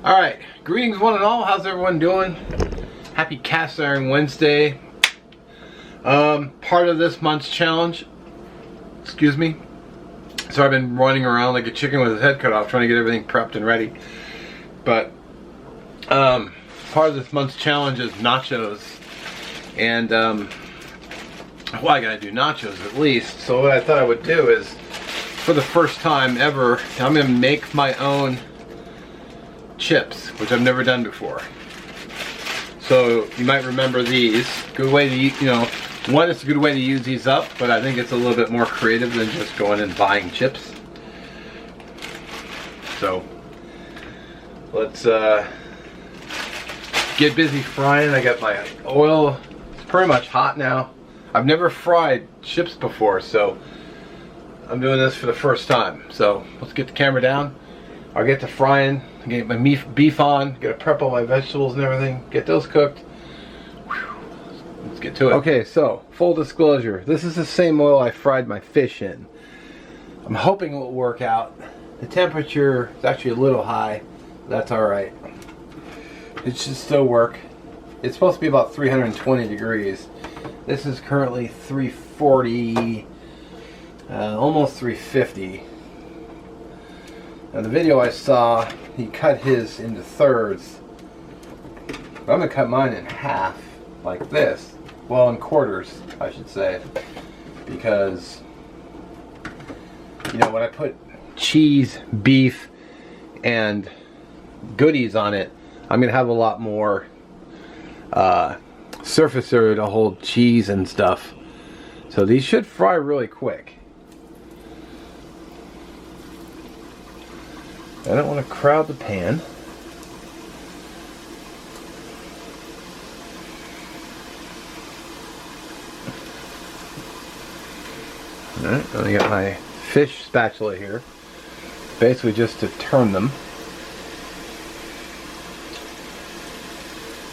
Alright, greetings one and all. How's everyone doing? Happy Cast Iron Wednesday. Part of this month's challenge, excuse me. So I've been running around like a chicken with his head cut off trying to get everything prepped and ready. But part of this month's challenge is nachos. And well, I gotta do nachos at least. So what I thought I would do is, for the first time ever, I'm gonna make my own chips, which I've never done before. So you might remember these. Good way to, one, it's a good way to use these up, but I think it's a little bit more creative than just going and buying chips. So let's get busy frying. I got my oil. It's pretty much hot now. I've never fried chips before, so I'm doing this for the first time. So let's get the camera down. I'll get to frying, get my beef on, get to prep all my vegetables and everything, get those cooked. Whew. Let's get to it. Okay, so full disclosure, this is the same oil I fried my fish in. I'm hoping it will work out. The temperature is actually a little high. That's alright. It should still work. It's supposed to be about 320 degrees. This is currently 340, almost 350. Now the video I saw, he cut his into thirds. I'm going to cut mine in half, like this. Well, in quarters, I should say. Because, when I put cheese, beef, and goodies on it, I'm going to have a lot more surface area to hold cheese and stuff. So these should fry really quick. I don't want to crowd the pan. Alright, I got my fish spatula here. Basically just to turn them.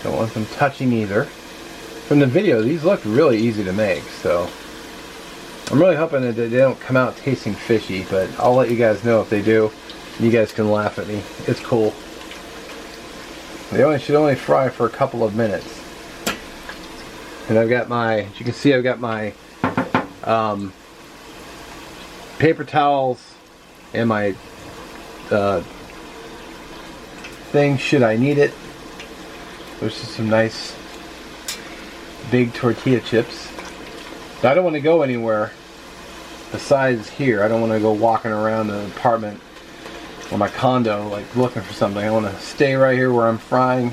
Don't want them touching either. From the video, these look really easy to make, so I'm really hoping that they don't come out tasting fishy, but I'll let you guys know if they do. You guys can laugh at me. It's cool. They should only fry for a couple of minutes. And I've got my, as you can see, I've got my paper towels and my thing should I need it. There's just some nice big tortilla chips. But I don't want to go anywhere besides here. I don't want to go walking around the apartment or my condo like looking for something. I want to stay right here where I'm frying,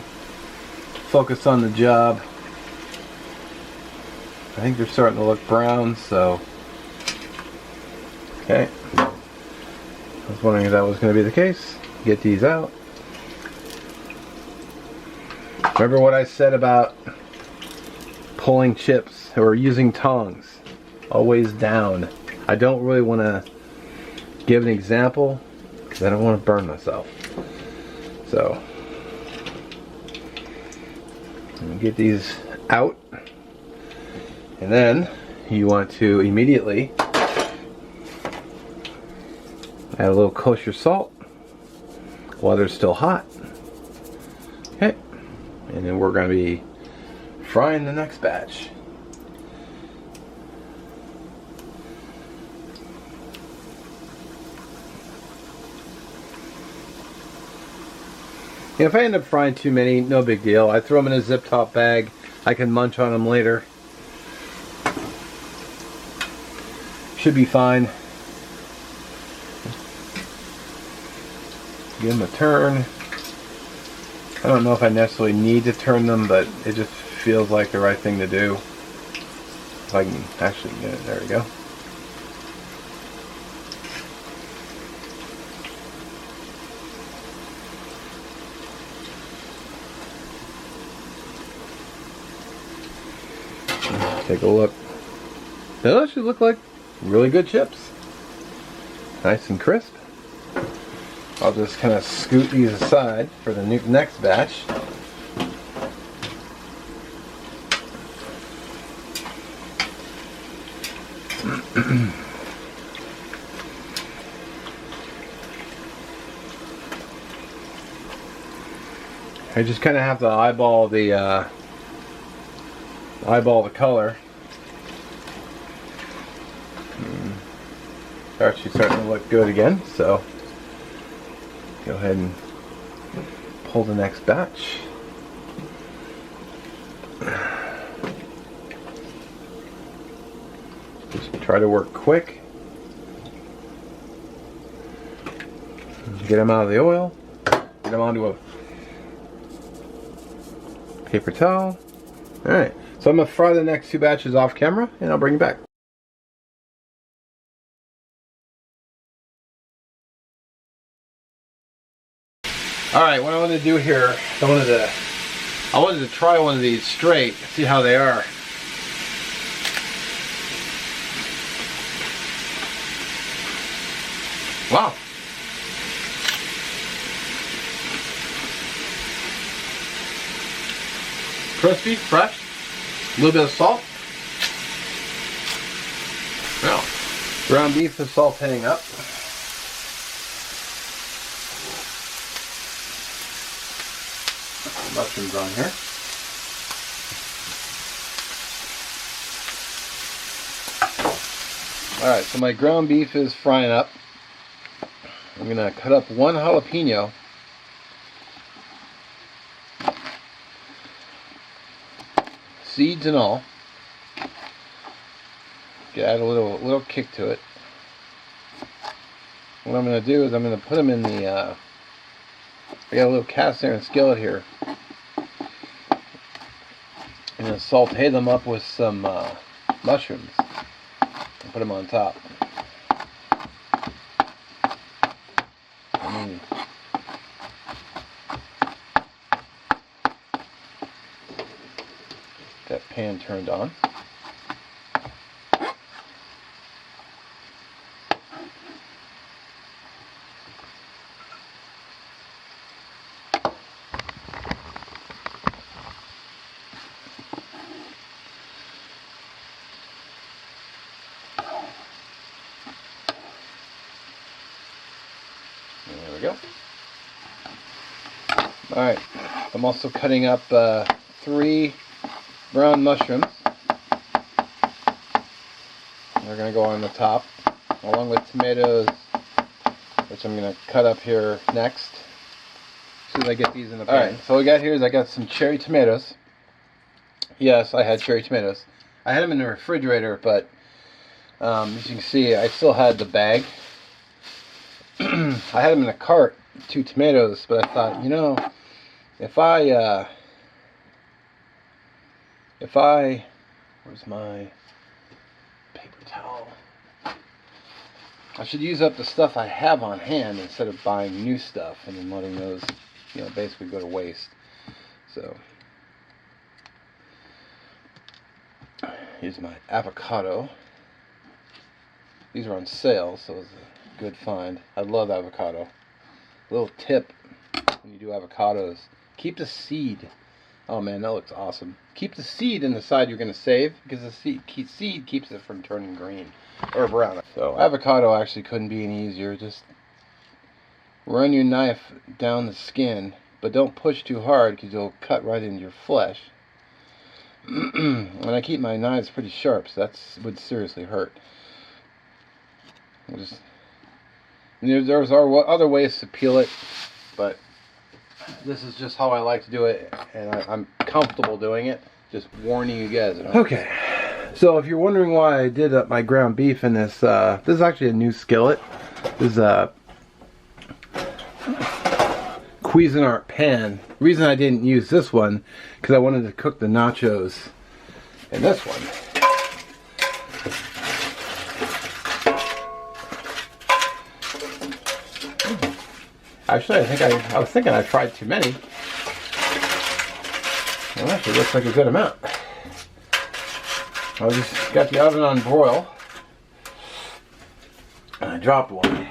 focus on the job. I think they're starting to look brown, so okay. I was wondering if that was going to be the case. Get these out. Remember what I said about pulling chips or using tongs? Always down. I don't really want to give an example because I don't want to burn myself. So, I'm going to get these out. And then you want to immediately add a little kosher salt while they're still hot. Okay. And then we're going to be frying the next batch. If I end up frying too many, no big deal. I throw them in a zip top bag. I can munch on them later. Should be fine. Give them a turn. I don't know if I necessarily need to turn them, but it just feels like the right thing to do. If I can actually get it, there we go. Take a look. Those should look like really good chips. Nice and crisp. I'll just kind of scoot these aside for the next batch. I just kind of have to eyeball the color. They're actually starting to look good again, so go ahead and pull the next batch. Just try to work quick. Get them out of the oil. Get them onto a paper towel. Alright, so I'm going to fry the next 2 batches off camera and I'll bring you back. Alright, what I want to do here, I wanted to try one of these straight, see how they are. Wow. Crispy, fresh, a little bit of salt. Now, ground beef is sauteing up. Mushrooms on here. Alright, so my ground beef is frying up. I'm going to cut up 1 jalapeno. Seeds and all. Add a little kick to it. What I'm going to do is I'm going to put them in the I got a little cast iron skillet here. I'm going to saute them up with some mushrooms and put them on top. That pan turned on. There we go. Alright, I'm also cutting up 3 brown mushrooms. They're going to go on the top, along with tomatoes, which I'm going to cut up here next, as soon as I get these in the pan. Alright, so what I got here is I got some cherry tomatoes. Yes, I had cherry tomatoes. I had them in the refrigerator, but as you can see, I still had the bag. I had them in a cart, 2 tomatoes, but I thought, you know, if I, where's my paper towel? I should use up the stuff I have on hand instead of buying new stuff and then letting those, you know, basically go to waste. So, here's my avocado. These are on sale, so it's a good find. I love avocado. A little tip when you do avocados, keep the seed. Oh man, that looks awesome. Keep the seed in the side you're going to save, because the seed keeps it from turning green or brown. So avocado actually couldn't be any easier. Just run your knife down the skin, but don't push too hard because you'll cut right into your flesh. And I keep my knives pretty sharp, so that would seriously hurt. There's other ways to peel it, but this is just how I like to do it, and I'm comfortable doing it. Just warning you guys. Okay, so if you're wondering why I did up my ground beef in this, this is actually a new skillet. This is a Cuisinart pan. The reason I didn't use this one, because I wanted to cook the nachos in this one. Actually, I was thinking I fried too many. Well, actually, looks like a good amount. I just got the oven on broil. And I dropped one.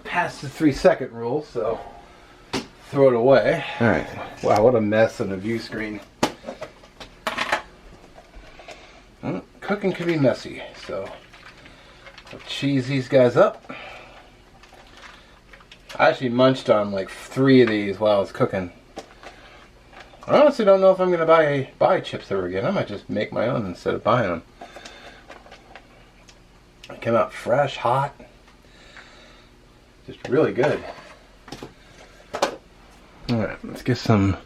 Past the 3-second rule, so throw it away. Alright. Wow, what a mess on the view screen. Well, cooking can be messy, so I'll cheese these guys up. I actually munched on like 3 of these while I was cooking. I honestly don't know if I'm going to buy chips ever again. I might just make my own instead of buying them. They came out fresh, hot. Just really good. Alright, let's get some...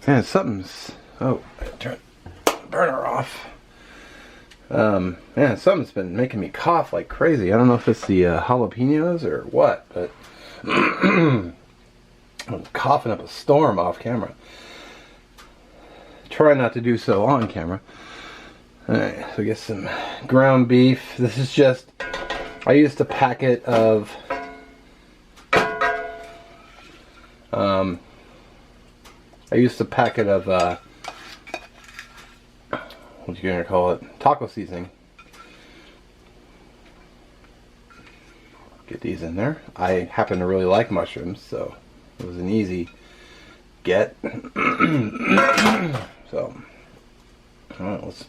Man, something's... Oh, I turned the burner off. Man, something's been making me cough like crazy. I don't know if it's the jalapenos or what, but... I'm coughing up a storm off camera. Try not to do so on camera. Alright, so get some ground beef. This is just... I used a packet of... what you gonna call it? Taco seasoning. Get these in there. I happen to really like mushrooms, so it was an easy get. So, alright,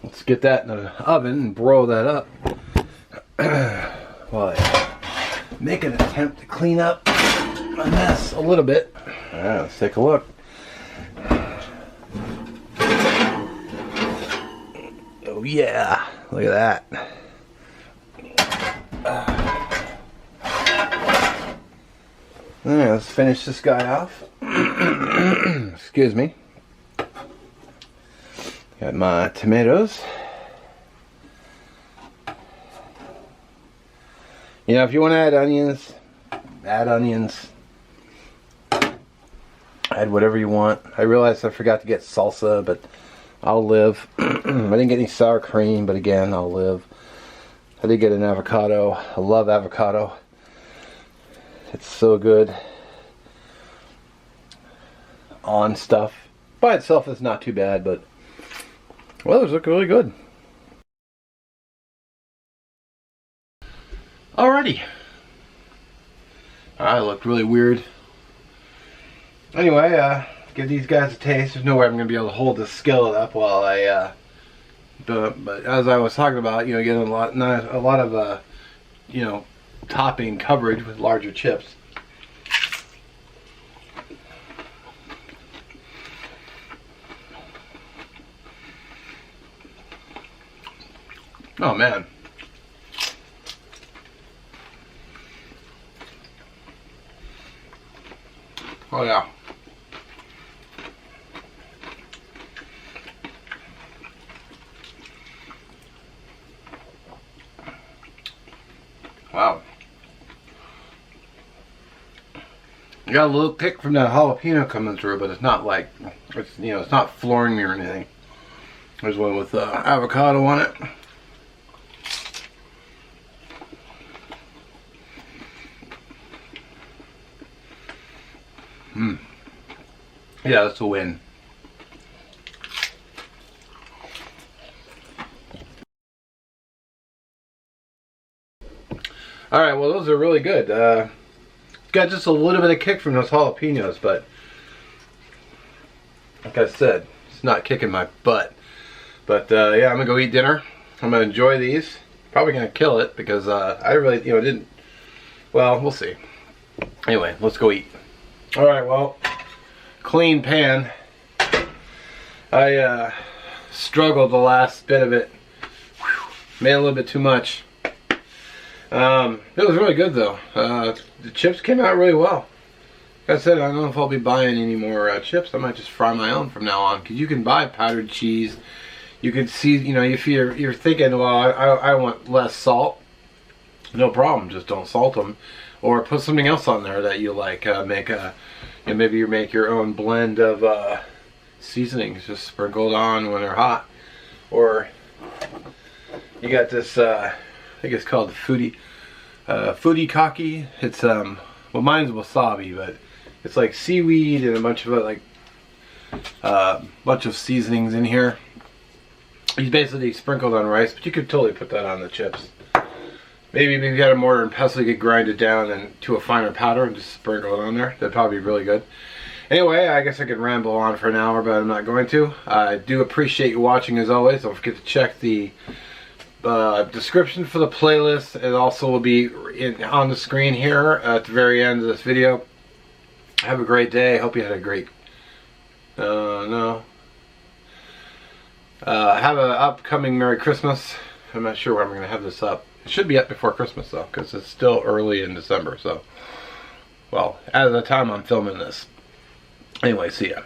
let's get that in the oven and broil that up. While I make an attempt to clean up my mess a little bit. Alright, let's take a look. Oh yeah, look at that. Alright, let's finish this guy off. Excuse me. Got my tomatoes. You know, if you want to add onions, add onions. Add whatever you want. I realized I forgot to get salsa, but I'll live. I didn't get any sour cream, but again, I'll live. I did get an avocado. I love avocado. It's so good on stuff. By itself, it's not too bad, but well, those look really good. Alrighty. I looked really weird. Anyway, give these guys a taste. There's no way I'm going to be able to hold this skillet up while I but as I was talking about, you know, getting a lot of you know, topping coverage with larger chips. Oh man. Oh yeah. Wow. I got a little kick from that jalapeno coming through, but it's not like, it's, you know, it's not flooring me or anything. There's one with avocado on it. Yeah, that's a win. Alright, well those are really good. Got just a little bit of kick from those jalapenos, but like I said, it's not kicking my butt. But yeah, I'm gonna go eat dinner. I'm gonna enjoy these. Probably gonna kill it because I really, you know, didn't. Well, we'll see. Anyway, let's go eat. Alright, well, clean pan. I struggled the last bit of it. Made a little bit too much. It was really good though. The chips came out really well. Like I said, I don't know if I'll be buying any more chips. I might just fry my own from now on. Because you can buy powdered cheese. You can see, you know, if you're thinking, well, I want less salt. No problem, just don't salt them. Or put something else on there that you like. Make a, you know, maybe you make your own blend of seasonings, just sprinkled on when they're hot. Or you got this, I think it's called the foodie kaki. It's well, mine's wasabi, but it's like seaweed and a bunch of seasonings in here. He's basically sprinkled on rice, but you could totally put that on the chips. Maybe if you got a mortar and pestle, you could grind it down and to a finer powder and just sprinkle it on there. That'd probably be really good. Anyway, I guess I could ramble on for an hour, but I'm not going to. I do appreciate you watching as always. Don't forget to check the description for the playlist. It also will be on the screen here at the very end of this video. Have a great day. Hope you had a great. No. Have an upcoming Merry Christmas. I'm not sure when I'm going to have this up. It should be up before Christmas though, because it's still early in December. So, well, at the time I'm filming this. Anyway, see ya.